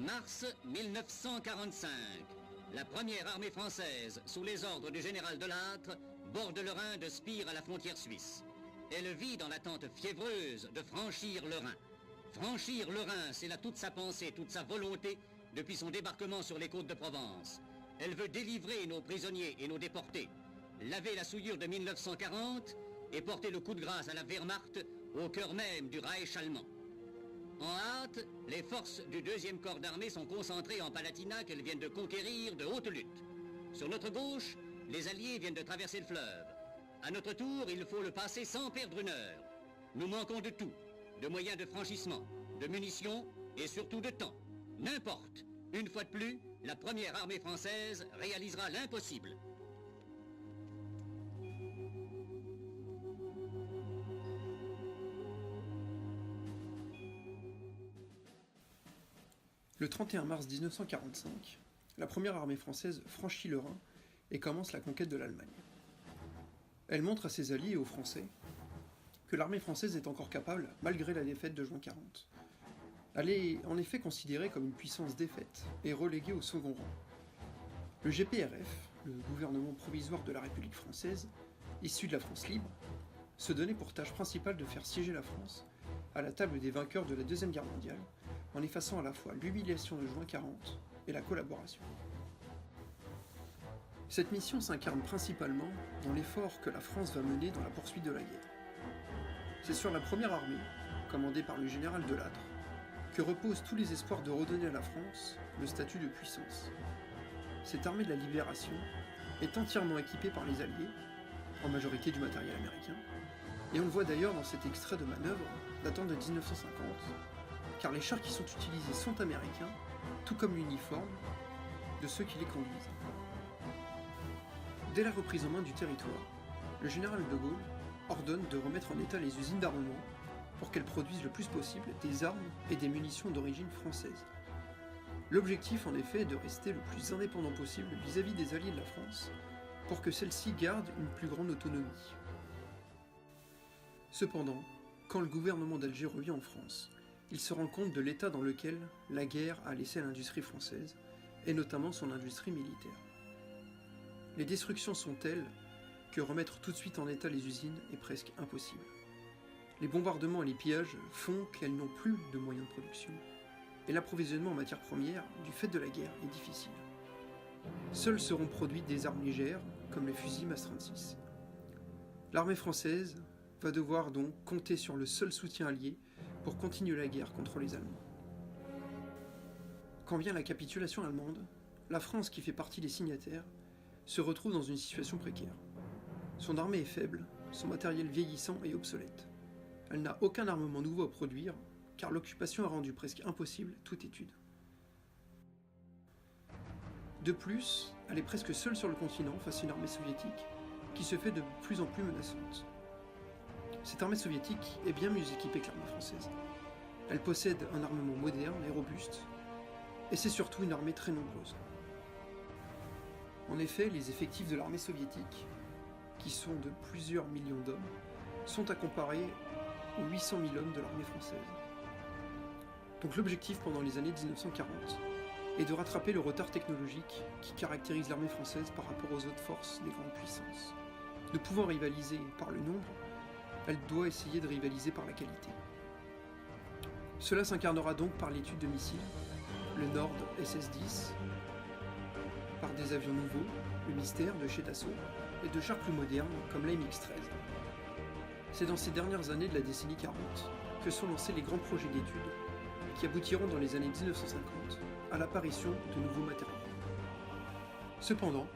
Mars 1945. La première armée française, sous les ordres du général Delattre, borde le Rhin de Spire à la frontière suisse. Elle vit dans l'attente fiévreuse de franchir le Rhin. Franchir le Rhin, c'est là toute sa pensée, toute sa volonté depuis son débarquement sur les côtes de Provence. Elle veut délivrer nos prisonniers et nos déportés, laver la souillure de 1940 et porter le coup de grâce à la Wehrmacht au cœur même du Reich allemand. En hâte, les forces du 2e corps d'armée sont concentrées en Palatinat qu'elles viennent de conquérir de haute lutte. Sur notre gauche, les Alliés viennent de traverser le fleuve. À notre tour, il faut le passer sans perdre une heure. Nous manquons de tout, de moyens de franchissement, de munitions et surtout de temps. N'importe, une fois de plus, la première armée française réalisera l'impossible. Le 31 mars 1945, la première armée française franchit le Rhin et commence la conquête de l'Allemagne. Elle montre à ses alliés et aux Français que l'armée française est encore capable, malgré la défaite de juin 40. Elle est en effet considérée comme une puissance défaite et reléguée au second rang. Le GPRF, le gouvernement provisoire de la République française, issu de la France libre, se donnait pour tâche principale de faire siéger la France à la table des vainqueurs de la Deuxième Guerre mondiale, en effaçant à la fois l'humiliation de juin 40 et la collaboration. Cette mission s'incarne principalement dans l'effort que la France va mener dans la poursuite de la guerre. C'est sur la première armée, commandée par le général Delattre, que reposent tous les espoirs de redonner à la France le statut de puissance. Cette armée de la libération est entièrement équipée par les Alliés, en majorité du matériel américain, et on le voit d'ailleurs dans cet extrait de manœuvre datant de 1950, car les chars qui sont utilisés sont américains, tout comme l'uniforme de ceux qui les conduisent. Dès la reprise en main du territoire, le général de Gaulle ordonne de remettre en état les usines d'armement pour qu'elles produisent le plus possible des armes et des munitions d'origine française. L'objectif en effet est de rester le plus indépendant possible vis-à-vis des alliés de la France pour que celle-ci garde une plus grande autonomie. Cependant, quand le gouvernement d'Alger revient en France, il se rend compte de l'état dans lequel la guerre a laissé l'industrie française, et notamment son industrie militaire. Les destructions sont telles que remettre tout de suite en état les usines est presque impossible. Les bombardements et les pillages font qu'elles n'ont plus de moyens de production, et l'approvisionnement en matières premières, du fait de la guerre, est difficile. Seules seront produites des armes légères, comme les fusils MAS-36. L'armée française va devoir donc compter sur le seul soutien allié pour continuer la guerre contre les Allemands. Quand vient la capitulation allemande, la France, qui fait partie des signataires, se retrouve dans une situation précaire. Son armée est faible, son matériel vieillissant et obsolète. Elle n'a aucun armement nouveau à produire, car l'occupation a rendu presque impossible toute étude. De plus, elle est presque seule sur le continent face à une armée soviétique qui se fait de plus en plus menaçante. Cette armée soviétique est bien mieux équipée que l'armée française. Elle possède un armement moderne et robuste, et c'est surtout une armée très nombreuse. En effet, les effectifs de l'armée soviétique, qui sont de plusieurs millions d'hommes, sont à comparer aux 800 000 hommes de l'armée française. Donc l'objectif pendant les années 1940 est de rattraper le retard technologique qui caractérise l'armée française par rapport aux autres forces des grandes puissances. Ne pouvant rivaliser par le nombre, elle doit essayer de rivaliser par la qualité. Cela s'incarnera donc par l'étude de missiles, le Nord SS-10, par des avions nouveaux, le Mystère de chez Dassault, et de chars plus modernes comme l'AMX-13. C'est dans ces dernières années de la décennie 40 que sont lancés les grands projets d'études qui aboutiront dans les années 1950 à l'apparition de nouveaux matériels. Cependant,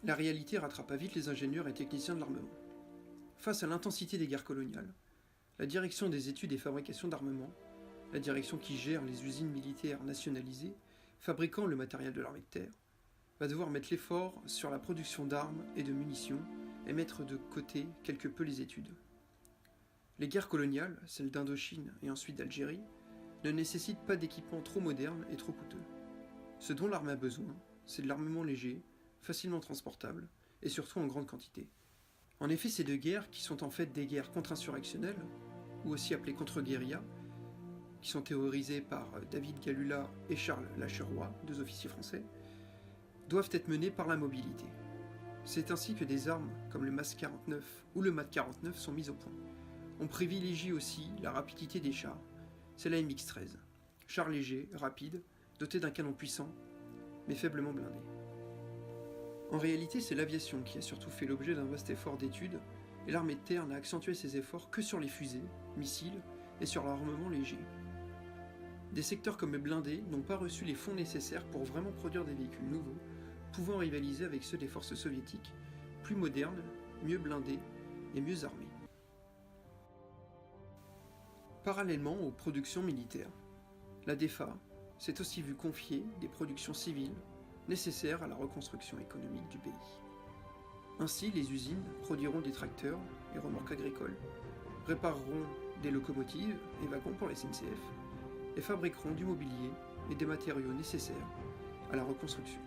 la réalité rattrapa vite les ingénieurs et techniciens de l'armement. Face à l'intensité des guerres coloniales, la direction des études et fabrication d'armement, la direction qui gère les usines militaires nationalisées, fabriquant le matériel de l'armée de terre, va devoir mettre l'effort sur la production d'armes et de munitions et mettre de côté quelque peu les études. Les guerres coloniales, celles d'Indochine et ensuite d'Algérie, ne nécessitent pas d'équipements trop modernes et trop coûteux. Ce dont l'armée a besoin, c'est de l'armement léger, facilement transportable et surtout en grande quantité. En effet, ces deux guerres, qui sont en fait des guerres contre-insurrectionnelles, ou aussi appelées contre-guérilla, qui sont théorisés par David Galula et Charles Lacheroy, deux officiers français, doivent être menés par la mobilité. C'est ainsi que des armes comme le MAS 49 ou le MAT 49 sont mises au point. On privilégie aussi la rapidité des chars. C'est la MX-13, char léger, rapide, doté d'un canon puissant, mais faiblement blindé. En réalité, c'est l'aviation qui a surtout fait l'objet d'un vaste effort d'études, et l'armée de terre n'a accentué ses efforts que sur les fusées, missiles et sur l'armement léger. Des secteurs comme le blindé n'ont pas reçu les fonds nécessaires pour vraiment produire des véhicules nouveaux, pouvant rivaliser avec ceux des forces soviétiques, plus modernes, mieux blindés et mieux armés. Parallèlement aux productions militaires, la DEFA s'est aussi vue confier des productions civiles nécessaires à la reconstruction économique du pays. Ainsi, les usines produiront des tracteurs et remorques agricoles, répareront des locomotives et wagons pour la SNCF, et fabriqueront du mobilier et des matériaux nécessaires à la reconstruction.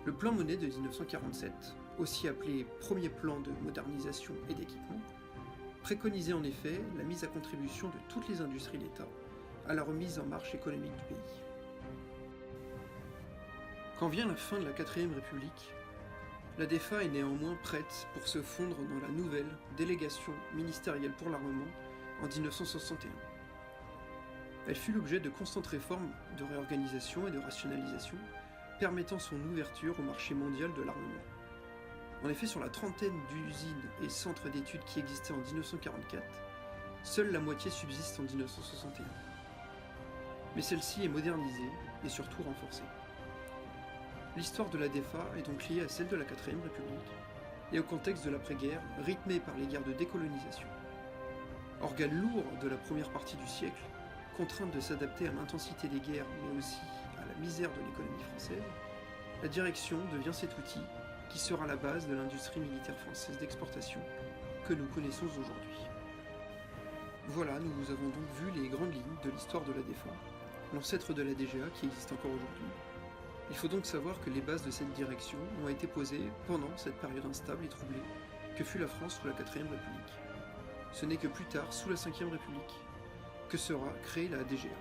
Le plan Monet de 1947, aussi appelé Premier plan de modernisation et d'équipement, préconisait en effet la mise à contribution de toutes les industries d'État à la remise en marche économique du pays. Quand vient la fin de la 4ème République, la DEFA est néanmoins prête pour se fondre dans la nouvelle délégation ministérielle pour l'armement en 1961. Elle fut l'objet de constantes réformes de réorganisation et de rationalisation, permettant son ouverture au marché mondial de l'armement. En effet, sur la trentaine d'usines et centres d'études qui existaient en 1944, seule la moitié subsiste en 1961. Mais celle-ci est modernisée et surtout renforcée. L'histoire de la DEFA est donc liée à celle de la 4ème République et au contexte de l'après-guerre rythmé par les guerres de décolonisation. Organe lourd de la première partie du siècle, contrainte de s'adapter à l'intensité des guerres mais aussi à la misère de l'économie française, la direction devient cet outil qui sera la base de l'industrie militaire française d'exportation que nous connaissons aujourd'hui. Voilà, nous avons donc vu les grandes lignes de l'histoire de la DEFA, l'ancêtre de la DGA qui existe encore aujourd'hui. Il faut donc savoir que les bases de cette direction ont été posées pendant cette période instable et troublée que fut la France sous la 4ème République. Ce n'est que plus tard, sous la 5ème République, que sera créée la DGA.